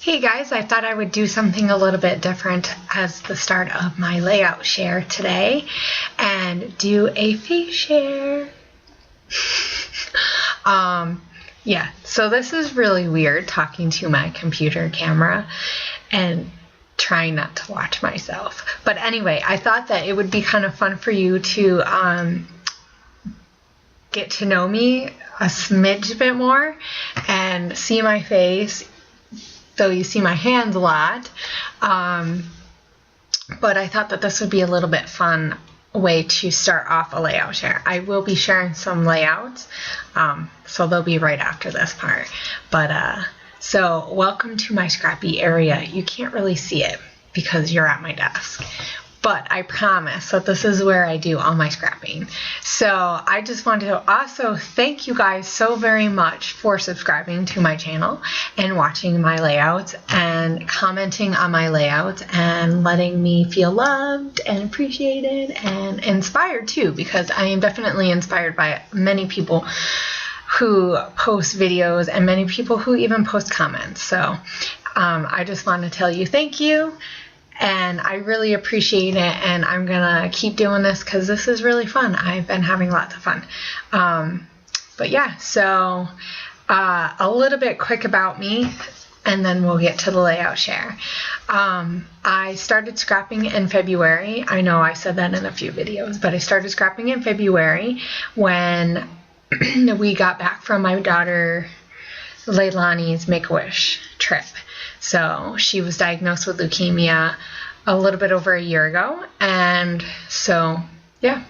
Hey guys, I thought I would do something a little bit different as the start of my layout share today and do a face share. So this is really weird talking to my computer camera and trying not to watch myself. But anyway, I thought that it would be kind of fun for you to get to know me a smidge bit more and see my face. So you see my hands a lot, but I thought that this would be a little bit fun way to start off a layout share. I will be sharing some layouts, so they'll be right after this part. But so welcome to my scrappy area. You can't really see it because you're at my desk, but I promise that this is where I do all my scrapping. So I just wanted to also thank you guys so very much for subscribing to my channel and watching my layouts and commenting on my layouts and letting me feel loved and appreciated and inspired too, because I am definitely inspired by many people who post videos and many people who even post comments. So I just want to tell you thank you. And I really appreciate it, and I'm gonna keep doing this because this is really fun. I've been having lots of fun. But yeah, so a little bit quick about me, and then we'll get to the layout share. I started scrapping in February. I know I said that in a few videos, but I started scrapping in February when we got back from my daughter Leilani's Make-A-Wish trip. So she was diagnosed with leukemia a little bit over a year ago. And so, yeah.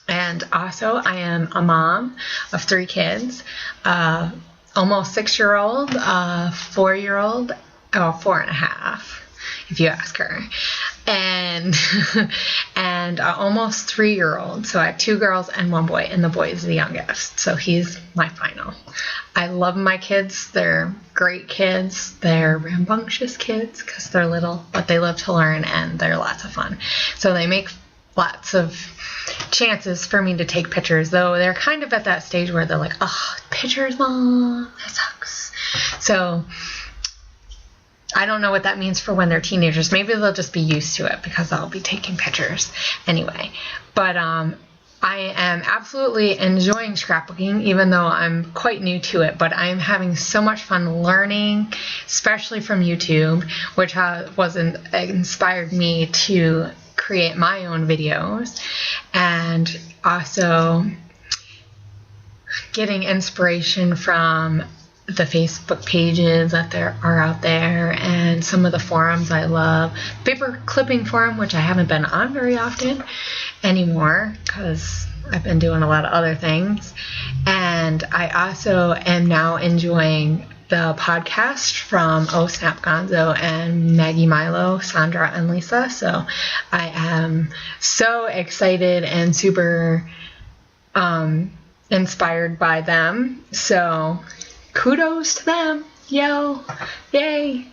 And also I am a mom of 3 kids, almost 6-year-old, 4-year-old, 4.5, if you ask her, and and almost 3-year-old. So I have 2 girls and 1 boy, and the boy is the youngest. So he's my final. I love my kids. They're great kids. They're rambunctious kids because they're little, but they love to learn and they're lots of fun. So they make lots of chances for me to take pictures, though they're kind of at that stage where they're like, oh, pictures, Mom, that sucks. So I don't know what that means for when they're teenagers. Maybe they'll just be used to it because I'll be taking pictures anyway. But I am absolutely enjoying scrapbooking, even though I'm quite new to it, but I am having so much fun learning, especially from YouTube, which inspired me to create my own videos, and also getting inspiration from the Facebook pages that are out there and some of the forums I love. Paper clipping forum, which I haven't been on very often anymore because I've been doing a lot of other things. And I also am now enjoying the podcast from Oh Snap Gonzo and Maggie Milo, Sandra and Lisa. So I am so excited and super inspired by them. So kudos to them. Yay.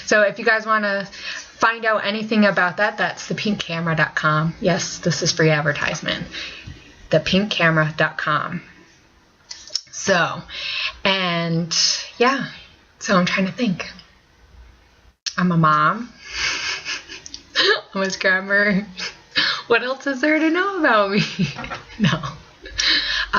So if you guys want to find out anything about that, that's thepinkcamera.com. Yes, this is free advertisement. Thepinkcamera.com. So, and yeah, so I'm trying to think. I'm a mom. I'm a scrapper. What else is there to know about me? No.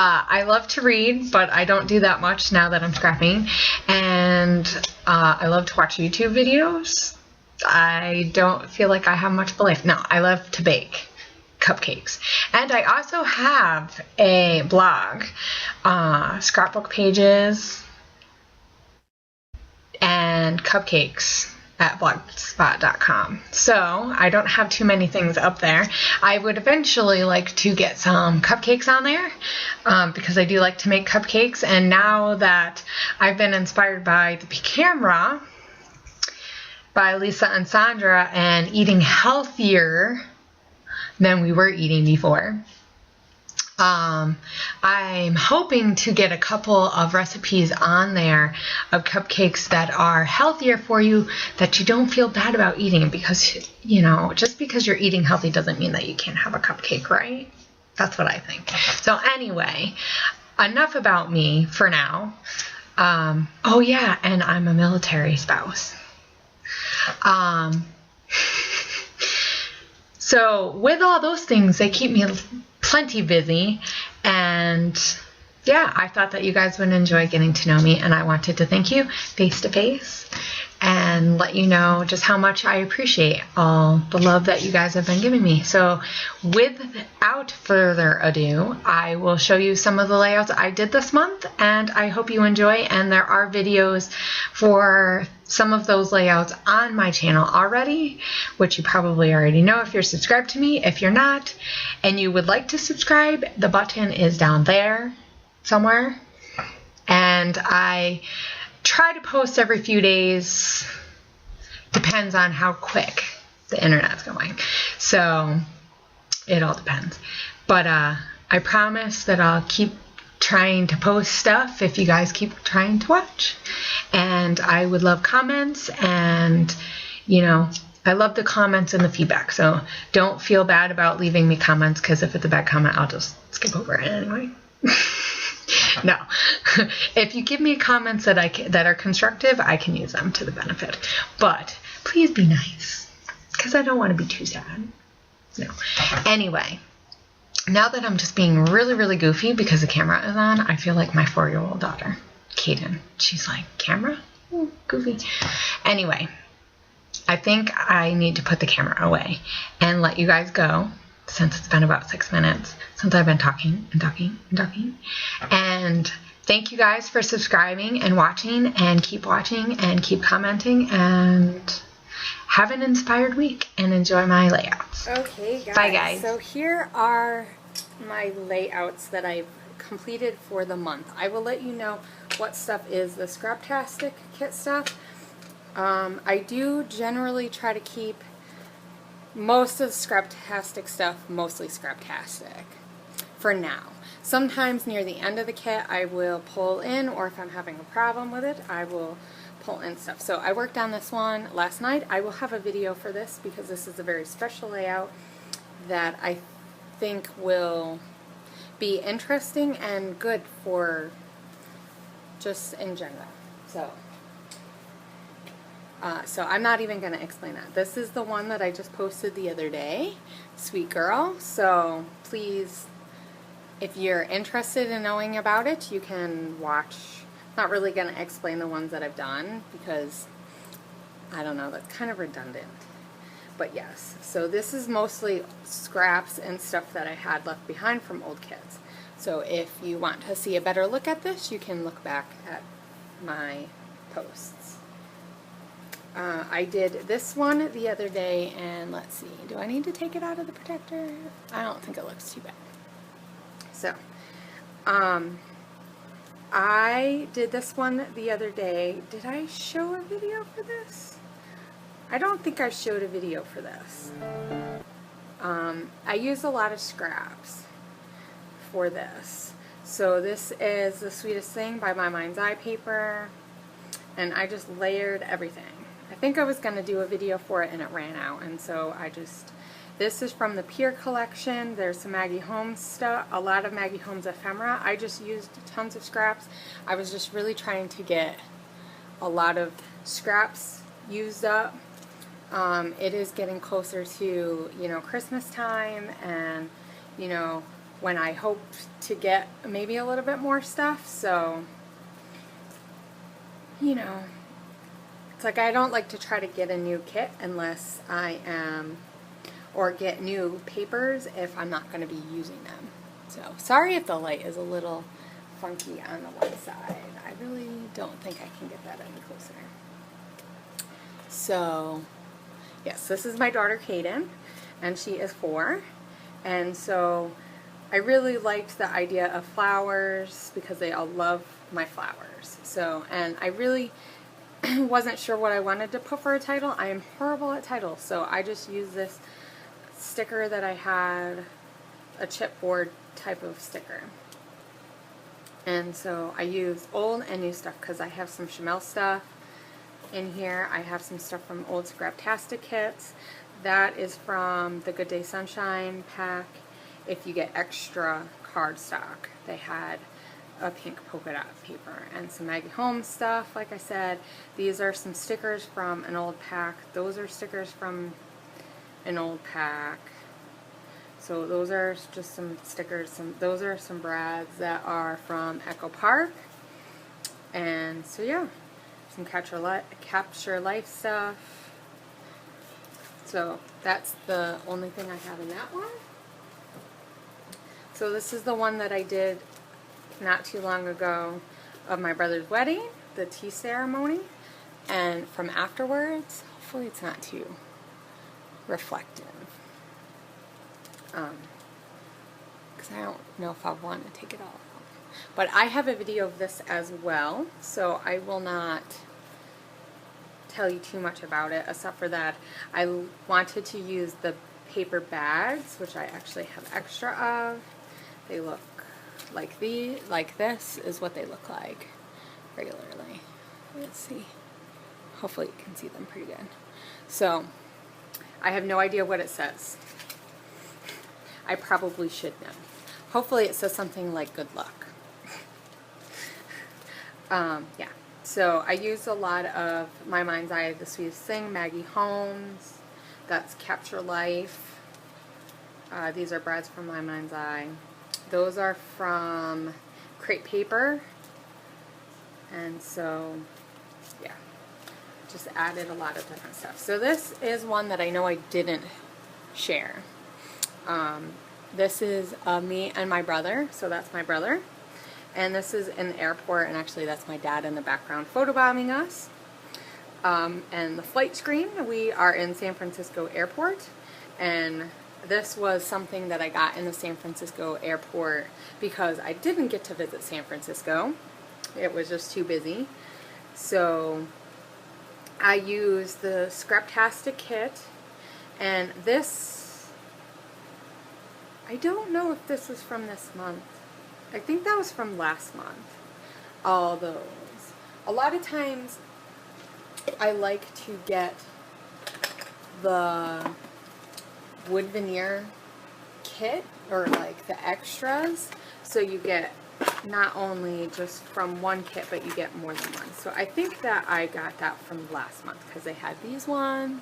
I love to read, but I don't do that much now that I'm scrapping. And I love to watch YouTube videos. I don't feel like I have much of a life. No, I love to bake cupcakes. And I also have a blog, scrapbook pages, and cupcakes at blogspot.com. So I don't have too many things up there. I would eventually like to get some cupcakes on there because I do like to make cupcakes. And now that I've been inspired by the camera by Lisa and Sandra and eating healthier than we were eating before, I'm hoping to get a couple of recipes on there of cupcakes that are healthier for you, that you don't feel bad about eating, because, you know, just because you're eating healthy doesn't mean that you can't have a cupcake, right? That's what I think. So anyway, enough about me for now. Oh yeah, and I'm a military spouse. So with all those things, they keep me plenty busy, and yeah, I thought that you guys would enjoy getting to know me, and I wanted to thank you face to face and let you know just how much I appreciate all the love that you guys have been giving me. So without further ado, I will show you some of the layouts I did this month, and I hope you enjoy. And there are videos for some of those layouts on my channel already, which you probably already know if you're subscribed to me. If you're not and you would like to subscribe, the button is down there somewhere, and I try to post every few days. Depends on how quick the internet's going, so it all depends. But I promise that I'll keep trying to post stuff if you guys keep trying to watch. And I would love comments, and you know, I love the comments and the feedback, so don't feel bad about leaving me comments, because if it's a bad comment, I'll just skip over it anyway. No, if you give me comments that are constructive, I can use them to the benefit. But please be nice, because I don't want to be too sad. No. Anyway, now that I'm just being really, really goofy because the camera is on, I feel like my 4-year-old daughter, Kaden. She's like, camera? Ooh, goofy. Anyway, I think I need to put the camera away and let you guys go, since it's been about 6 minutes since I've been talking and talking and talking. And thank you guys for subscribing and watching, and keep watching and keep commenting, and have an inspired week and enjoy my layouts. Okay, guys. Bye, guys. So here are my layouts that I've completed for the month. I will let you know what stuff is the Scraptastic kit stuff. I do generally try to keep most of the Scraptastic stuff mostly Scraptastic for now. Sometimes near the end of the kit I will pull in, or if I'm having a problem with it, I will pull in stuff. So I worked on this one last night. I will have a video for this because this is a very special layout that I think will be interesting and good for just in general. So I'm not even going to explain that. This is the one that I just posted the other day. Sweet girl. So please, if you're interested in knowing about it, you can watch. I'm not really going to explain the ones that I've done because, I don't know, that's kind of redundant. But yes, so this is mostly scraps and stuff that I had left behind from old kits. So if you want to see a better look at this, you can look back at my posts. I did this one the other day, and let's see, do I need to take it out of the protector? I don't think it looks too bad. So, I did this one the other day. Did I show a video for this? I don't think I showed a video for this. I use a lot of scraps for this. So this is The Sweetest Thing by My Mind's Eye paper, and I just layered everything. I think I was going to do a video for it and it ran out, and so this is from the Pure collection. There's some Maggie Holmes stuff, a lot of Maggie Holmes ephemera. I just used tons of scraps. I was just really trying to get a lot of scraps used up. It is getting closer to, you know, Christmas time, and, you know, when I hoped to get maybe a little bit more stuff, so, you know, it's like I don't like to try to get a new kit unless I am, or get new papers if I'm not going to be using them. So, sorry if the light is a little funky on the one side. I really don't think I can get that any closer. So, yes, this is my daughter Kaden, and she is 4, and so I really liked the idea of flowers because they all love my flowers. So, and I really wasn't sure what I wanted to put for a title. I am horrible at titles, so I just used this sticker that I had, a chipboard type of sticker. And so I used old and new stuff because I have some Chamel stuff in here. I have some stuff from old Scraptastic kits. That is from the Good Day Sunshine pack. If you get extra cardstock, they had a pink polka dot paper, and some Maggie Holmes stuff. Like I said, these are some stickers from an old pack. Those are stickers from an old pack. So those are just some stickers. Those are some brads that are from Echo Park. And so yeah, some capture life stuff. So that's the only thing I have in that one. So this is the one that I did not too long ago of my brother's wedding, the tea ceremony, and from afterwards. Hopefully it's not too reflective, because I don't know if I want to take it off. But I have a video of this as well, so I will not tell you too much about it, except for that I wanted to use the paper bags, which I actually have extra of. They look like this is what they look like regularly. Let's see. Hopefully you can see them pretty good. So I have no idea what it says. I probably should know. Hopefully it says something like good luck. Yeah. So I used a lot of My Mind's Eye, The Sweetest Thing, Maggie Holmes. That's Capture Life. These are brads from My Mind's Eye. Those are from Crepe Paper. And so, yeah, just added a lot of different stuff. So this is one that I know I didn't share. This is me and my brother. So that's my brother. And this is in the airport, and actually that's my dad in the background photobombing us. And the flight screen, we are in San Francisco Airport, and this was something that I got in the San Francisco airport because I didn't get to visit San Francisco. It was just too busy. So I used the Scraptastic kit, and this, I don't know if this was from this month. I think that was from last month. All those. A lot of times I like to get the wood veneer kit, or like the extras, so you get not only just from one kit, but you get more than one. So I think that I got that from last month because they had these ones.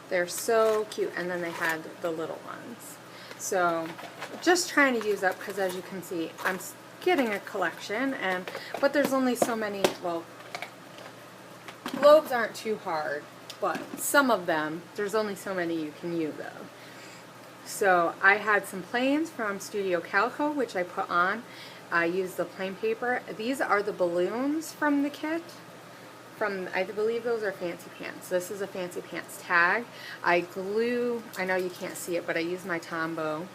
They're so cute, and then they had the little ones. So just trying to use up, because as you can see, I'm getting a collection, but there's only so many. Well, globes aren't too hard, but some of them, there's only so many you can use of. So I had some planes from Studio Calico, which I put on. I used the plain paper. These are the balloons from the kit. I believe those are Fancy Pants. This is a Fancy Pants tag. I know you can't see it, but I use my Tombow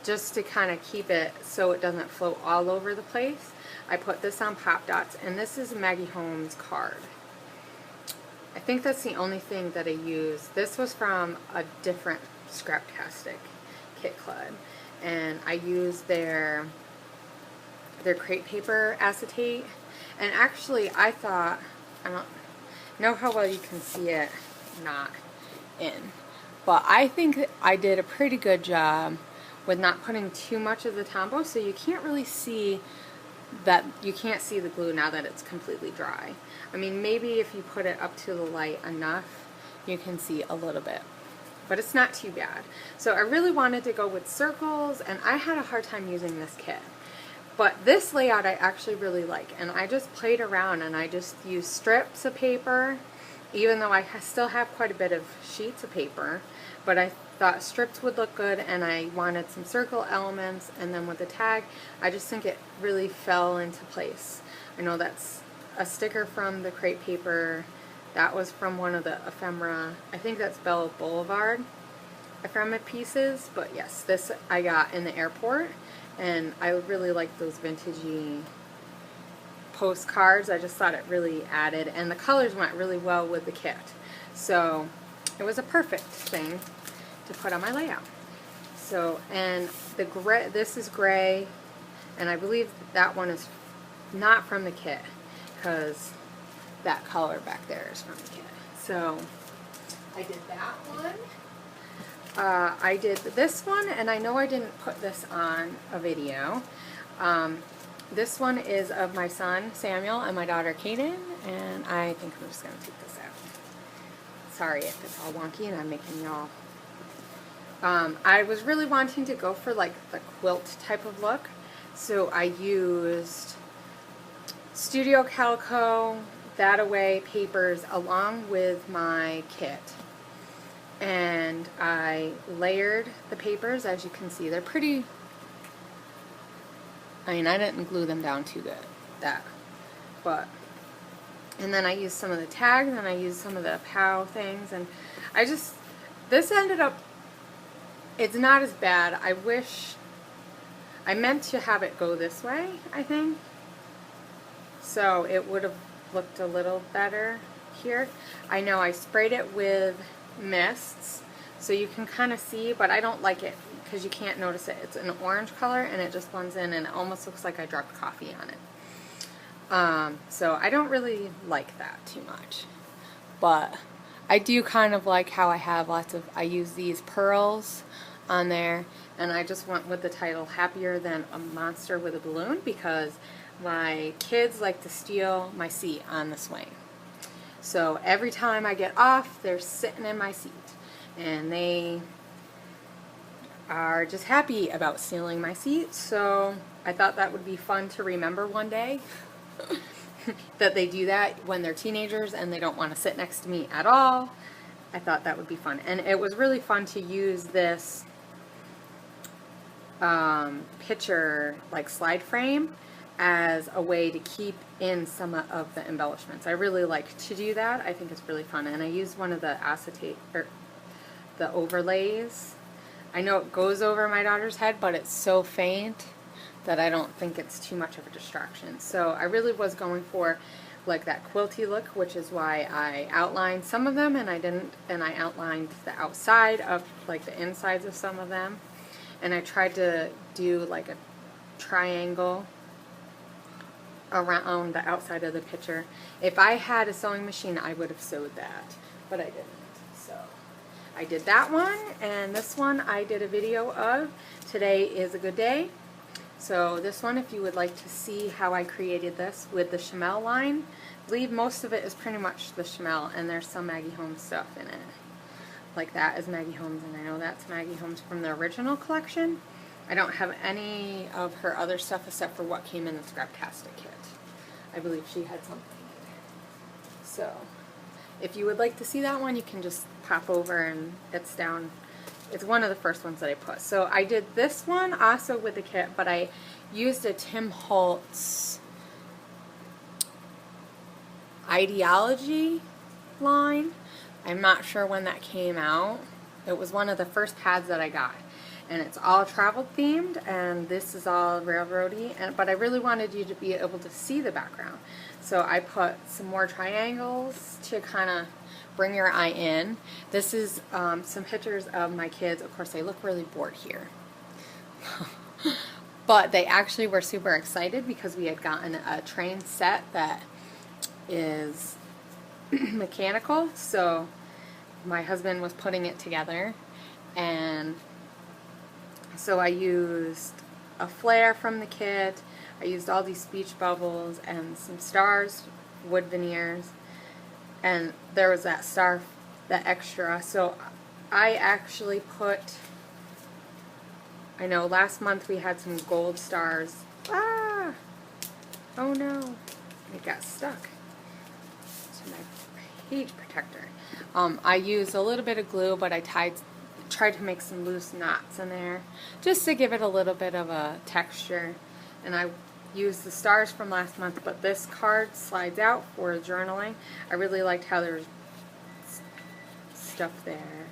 just to kind of keep it so it doesn't float all over the place. I put this on Pop Dots, and this is a Maggie Holmes card. I think that's the only thing that I used. This was from a different Scraptastic kit club, and I used their crepe paper acetate. And actually, I thought, I don't know how well you can see it not in, but I think I did a pretty good job with not putting too much of the Tombow, so you can't really see that, you can't see the glue now that it's completely dry. I mean, maybe if you put it up to the light enough, you can see a little bit, but it's not too bad. So I really wanted to go with circles, and I had a hard time using this kit. But this layout I actually really like, and I just played around, and I just used strips of paper, even though I still have quite a bit of sheets of paper, but I thought strips would look good, and I wanted some circle elements, and then with the tag, I just think it really fell into place. I know that's a sticker from the crepe paper. That was from one of the ephemera, I think that's Bella Boulevard ephemera pieces, but yes, this I got in the airport. And I really like those vintagey postcards. I just thought it really added, and the colors went really well with the kit. So it was a perfect thing to put on my layout. So, and the gray, this is gray, and I believe that one is not from the kit, because that color back there is from the kit. So I did that one. I did this one, and I know I didn't put this on a video. This one is of my son Samuel and my daughter Kaden, and I think I'm just going to take this out. Sorry if it's all wonky and I'm making y'all. I was really wanting to go for like the quilt type of look, so I used Studio Calico, That Away papers along with my kit. And I layered the papers, as you can see. They're pretty, I mean, I didn't glue them down too good, and then I used some of the tags, and I used some of the POW things, and this ended up, it's not as bad. I meant to have it go this way, I think, so it would have looked a little better here. I know I sprayed it with mists, so you can kind of see, but I don't like it because you can't notice it. It's an orange color, and it just blends in, and it almost looks like I dropped coffee on it. So I don't really like that too much, but I do kind of like how I have I use these pearls on there, and I just went with the title Happier Than a Monster with a Balloon because my kids like to steal my seat on the swing. So every time I get off, they're sitting in my seat, and they are just happy about stealing my seat. So I thought that would be fun to remember one day that they do that when they're teenagers and they don't want to sit next to me at all. I thought that would be fun, and it was really fun to use this picture like slide frame as a way to keep in some of the embellishments. I really like to do that. I think it's really fun, and I used one of the acetate or the overlays. I know it goes over my daughter's head, but it's so faint that I don't think it's too much of a distraction. So I really was going for like that quilty look, which is why I outlined some of them, and I outlined the outside of like the insides of some of them, and I tried to do like a triangle around the outside of the picture. If I had a sewing machine, I would have sewed that, but I didn't. So I did that one, and this one I did a video of. Today is a good day. So this one, if you would like to see how I created this with the Chamel line, I believe most of it is pretty much the Chamel, and there's some Maggie Holmes stuff in it. Like that is Maggie Holmes, and I know that's Maggie Holmes from the original collection. I don't have any of her other stuff except for what came in the Scraptastic kit. I believe she had something. So if you would like to see that one, you can just pop over, and it's down. It's one of the first ones that I put. So I did this one also with the kit, but I used a Tim Holtz Ideology line. I'm not sure when that came out. It was one of the first pads that I got. And it's all travel themed, and this is all railroady, but I really wanted you to be able to see the background. So I put some more triangles to kind of bring your eye in. This is some pictures of my kids. Of course, they look really bored here. But they actually were super excited because we had gotten a train set that is mechanical. So my husband was putting it together, and so I used a flare from the kit. I used all these speech bubbles and some stars, wood veneers, and there was that star, that extra. So I actually put, I know last month we had some gold stars. Ah! Oh no, it got stuck to my page protector. I used a little bit of glue, but I tried to make some loose knots in there just to give it a little bit of a texture. And I used the stars from last month, but this card slides out for journaling. I really liked how there's stuff there,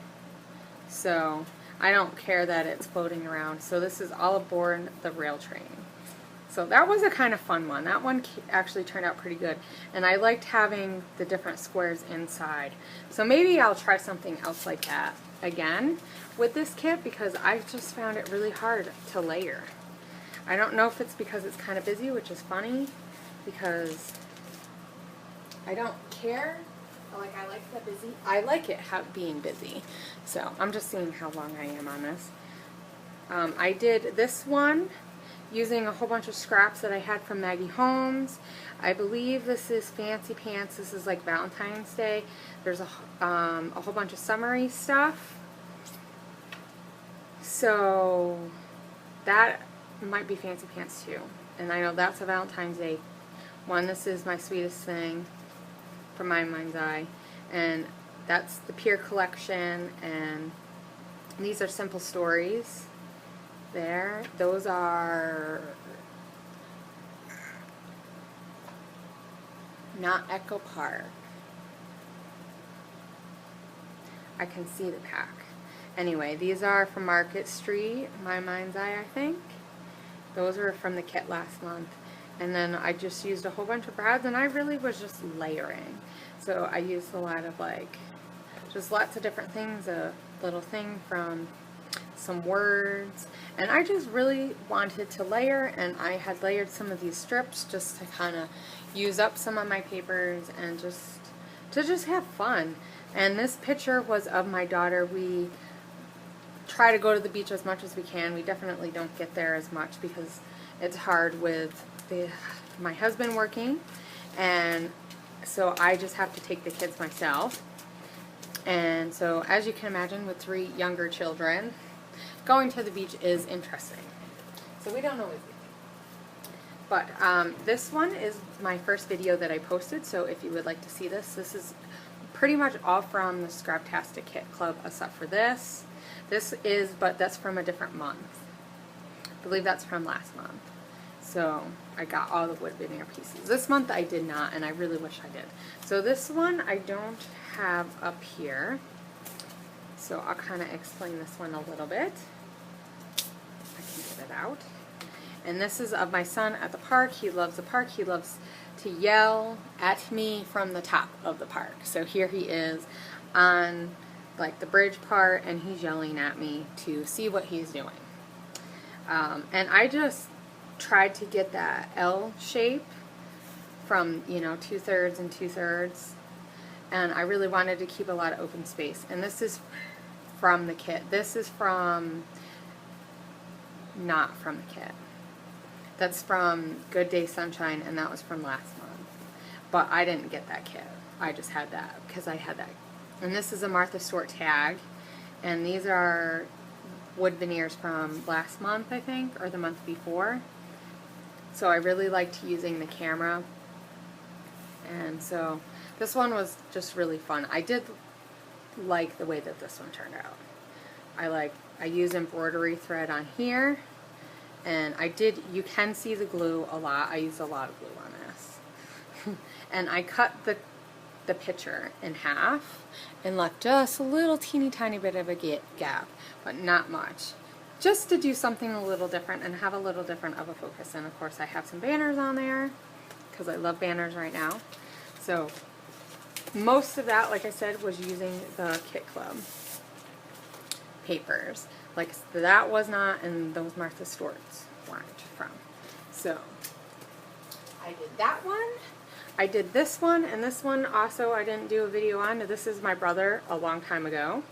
so I don't care that it's floating around. So this is all aboard the rail train. So that was a kind of fun one. That one actually turned out pretty good, and I liked having the different squares inside. So maybe I'll try something else like that again with this kit, because I just found it really hard to layer. I don't know if it's because it's kind of busy, which is funny because I don't care Like, I like the busy. I like it being busy. So I'm just seeing how long I am on this. I did this one using a whole bunch of scraps that I had from Maggie Holmes. I believe this is Fancy Pants. This is like Valentine's Day. There's a whole bunch of summery stuff. So that might be Fancy Pants too. And I know that's a Valentine's Day one. This is My Sweetest Thing from My Mind's Eye. And that's the Pure Collection. And these are Simple Stories. There. Those are not Echo Park. I can see the pack. Anyway, these are from Market Street, My Mind's Eye, I think. Those were from the kit last month. And then I just used a whole bunch of brads, and I really was just layering. So I used a lot of like, just lots of different things, a little thing from some words, and I just really wanted to layer, and I had layered some of these strips just to kind of use up some of my papers and just to have fun. And this picture was of my daughter. We try to go to the beach as much as we can. We definitely don't get there as much because it's hard with my husband working, and so I just have to take the kids myself. And so, as you can imagine, with 3 younger children, going to the beach is interesting. So we don't always do. But this one is my first video that I posted, so if you would like to see this, this is pretty much all from the Scraptastic Kit Club except for this. This is, but that's from a different month. I believe that's from last month. So I got all the wood veneer pieces. This month I did not, and I really wish I did. So this one I don't have up here. So I'll kind of explain this one a little bit. I can get it out. And this is of my son at the park. He loves the park. He loves to yell at me from the top of the park. So here he is on like the bridge part, and he's yelling at me to see what he's doing. And I just tried to get that L shape from, you know, 2/3 and 2/3, and I really wanted to keep a lot of open space. And this is from the kit. This is from, not from the kit. That's from Good Day Sunshine, and that was from last month. But I didn't get that kit. I just had that because I had that. And this is a Martha Stewart tag, and these are wood veneers from last month, I think, or the month before. So I really liked using the camera, and so this one was just really fun. I did like the way that this one turned out. I use embroidery thread on here, and you can see the glue a lot. I used a lot of glue on this. And I cut the picture in half and left just a little teeny tiny bit of a gap, but not much. Just to do something a little different and have a little different of a focus. And of course I have some banners on there because I love banners right now. So most of that, like I said, was using the Kit Club papers. Like that was not, and those Martha Stewart's weren't from. So I did that one. I did this one, and this one also I didn't do a video on. This is my brother a long time ago,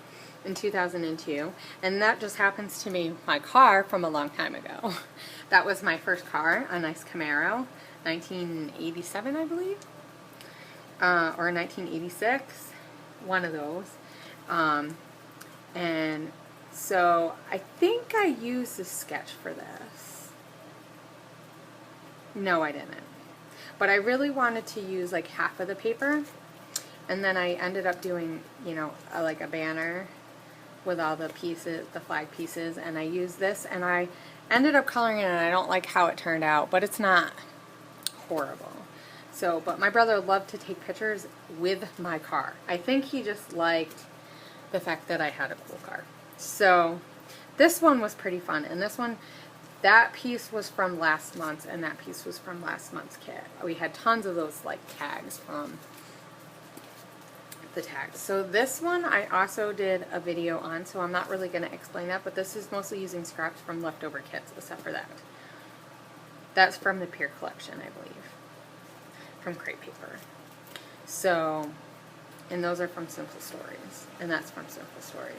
in 2002, and that just happens to be my car from a long time ago. That was my first car, a nice Camaro, 1987 I believe, or 1986, one of those. And so I think I used a sketch for this. No, I didn't. But I really wanted to use like half of the paper, and then I ended up doing, you know, like a banner with all the pieces, the flag pieces, and I used this, and I ended up coloring it, and I don't like how it turned out, but it's not horrible. So, but my brother loved to take pictures with my car. I think he just liked the fact that I had a cool car. So this one was pretty fun, and this one, that piece was from last month's, and that piece was from last month's kit. We had tons of those like tags from the tags. So this one I also did a video on, so I'm not really going to explain that, but this is mostly using scraps from leftover kits, except for that. That's from the Pure Collection, I believe, from crepe paper. So And those are from Simple Stories, and that's from Simple Stories.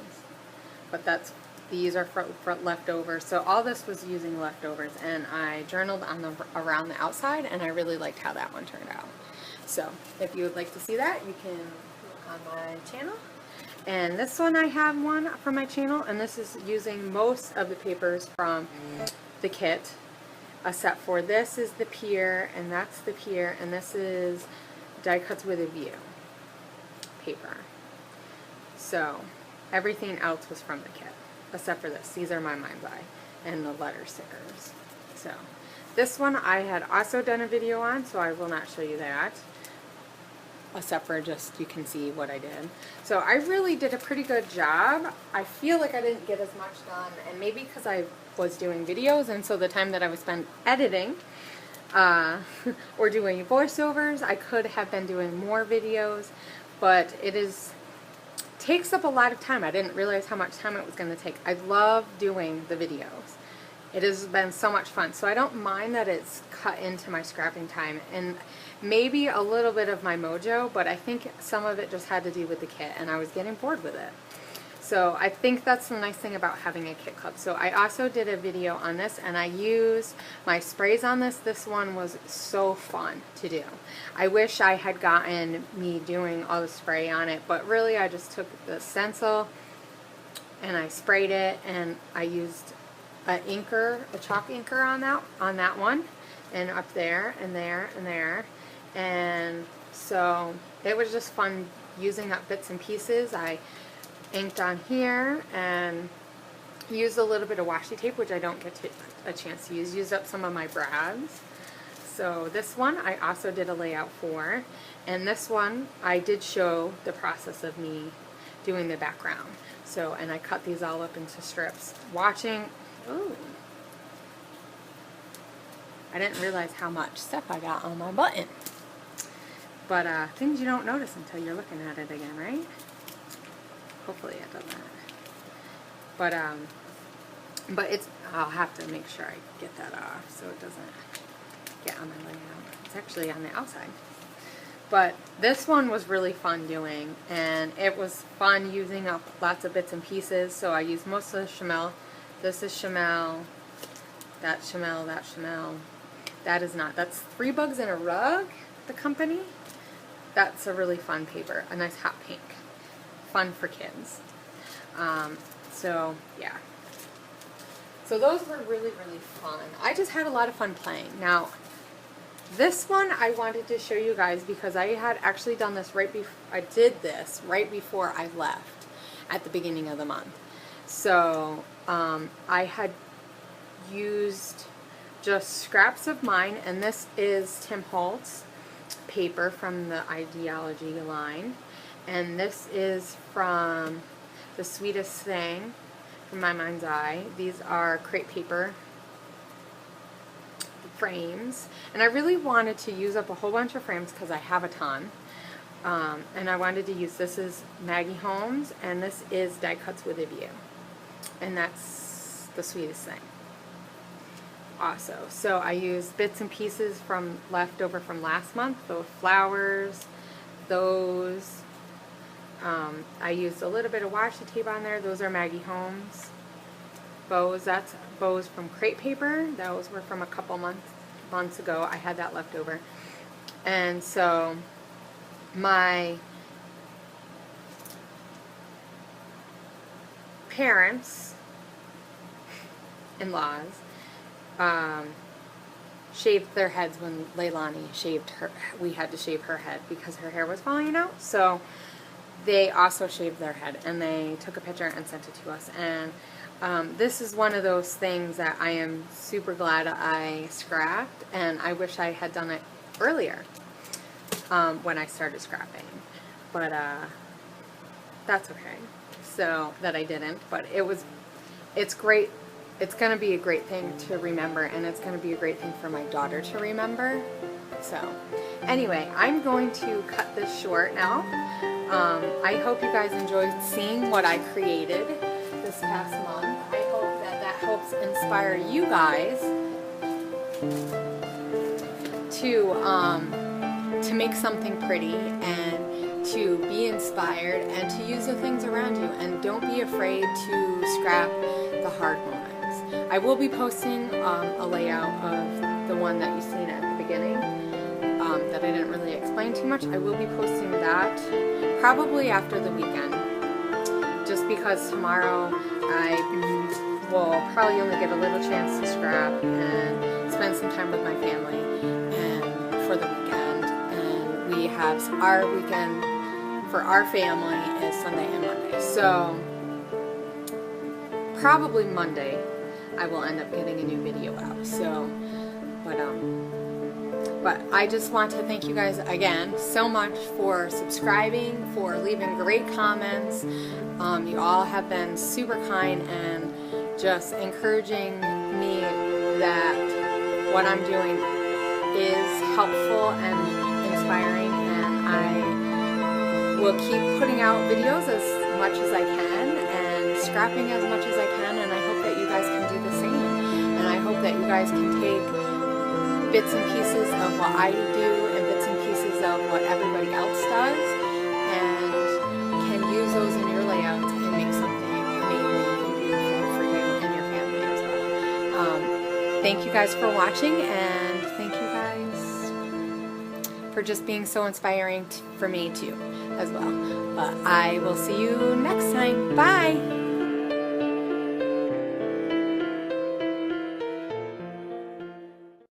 But these are from leftovers. So all this was using leftovers, and I journaled on around the outside, and I really liked how that one turned out. So if you would like to see that, you can look on my channel. And this one, I have one from my channel, and this is using most of the papers from the kit, except for this is the pier, and that's the pier, and this is Die Cuts with a View paper. So everything else was from the kit, except for this. These are my Mind's Eye and the letter stickers. So this one I had also done a video on, so I will not show you that, except for just you can see what I did. So I really did a pretty good job. I feel like I didn't get as much done, and maybe because I was doing videos, and so the time that I would spend editing or doing voiceovers, I could have been doing more videos, but takes up a lot of time. I didn't realize how much time it was going to take. I love doing the videos. It has been so much fun. So I don't mind that it's cut into my scrapping time, and maybe a little bit of my mojo, but I think some of it just had to do with the kit, and I was getting bored with it. So I think that's the nice thing about having a kit club. So I also did a video on this, and I used my sprays on this. This one was so fun to do. I wish I had gotten me doing all the spray on it, but really I just took the stencil and I sprayed it, and I used a chalk inker on that one, and up there and there and there. And so it was just fun using up bits and pieces. I inked on here and used a little bit of washi tape, which I don't get a chance to use. Used up some of my brads. So this one I also did a layout for, and this one I did show the process of me doing the background. So, and I cut these all up into strips. Ooh, I didn't realize how much stuff I got on my button. But things you don't notice until you're looking at it again, right? Hopefully it doesn't. But I'll have to make sure I get that off so it doesn't get on my layout. It's actually on the outside. But this one was really fun doing, and it was fun using up lots of bits and pieces. So I used most of the Chamel. This is Chamel, that's Chamel, that's Chamel. That is not. That's 3 Bugs in a Rug, the company. That's a really fun paper, a nice hot pink. Fun for kids. So yeah. So those were really, really fun. I just had a lot of fun playing. Now, this one I wanted to show you guys because I had actually done this right before I left at the beginning of the month. So I had used just scraps of mine, and this is Tim Holtz paper from the Ideology line, and this is from The Sweetest Thing from My Mind's Eye. These are crepe paper frames, and I really wanted to use up a whole bunch of frames because I have a ton, and I wanted to use, this is Maggie Holmes, and this is Die Cuts with a View, and that's The Sweetest Thing also. So I used bits and pieces from leftover from last month, those flowers, those, I used a little bit of washi tape on there. Those are Maggie Holmes bows. That's bows from crepe paper. Those were from a couple months ago. I had that left over. And so my parents, in-laws, shaved their heads when Leilani shaved her. We had to shave her head because her hair was falling out. So they also shaved their head, and they took a picture and sent it to us. And this is one of those things that I am super glad I scrapped, and I wish I had done it earlier when I started scrapping. But that's okay. So that I didn't, but it's great. It's going to be a great thing to remember, and it's going to be a great thing for my daughter to remember. So anyway, I'm going to cut this short now. I hope you guys enjoyed seeing what I created this past month. I hope that that helps inspire you guys to make something pretty and to be inspired and to use the things around you, and don't be afraid to scrap the hard moments. I will be posting a layout of the one that you've seen at the beginning that I didn't really explain too much. I will be posting that probably after the weekend, just because tomorrow I will probably only get a little chance to scrap and spend some time with my family and for the weekend. And we have our weekend for our family is Sunday and Monday. So probably Monday I will end up getting a new video out. So, but I just want to thank you guys again so much for subscribing, for leaving great comments. You all have been super kind and just encouraging me that what I'm doing is helpful and inspiring, and I will keep putting out videos as much as I can and scrapping as much as I can, and I hope that you guys can do the same. And I hope that you guys can take bits and pieces of what I do and bits and pieces of what everybody else does and can use those in your layouts and make something amazing and beautiful for you and your family as well. Thank you guys for watching, and thank you guys for just being so inspiring for me too as well. But I will see you next time. Bye!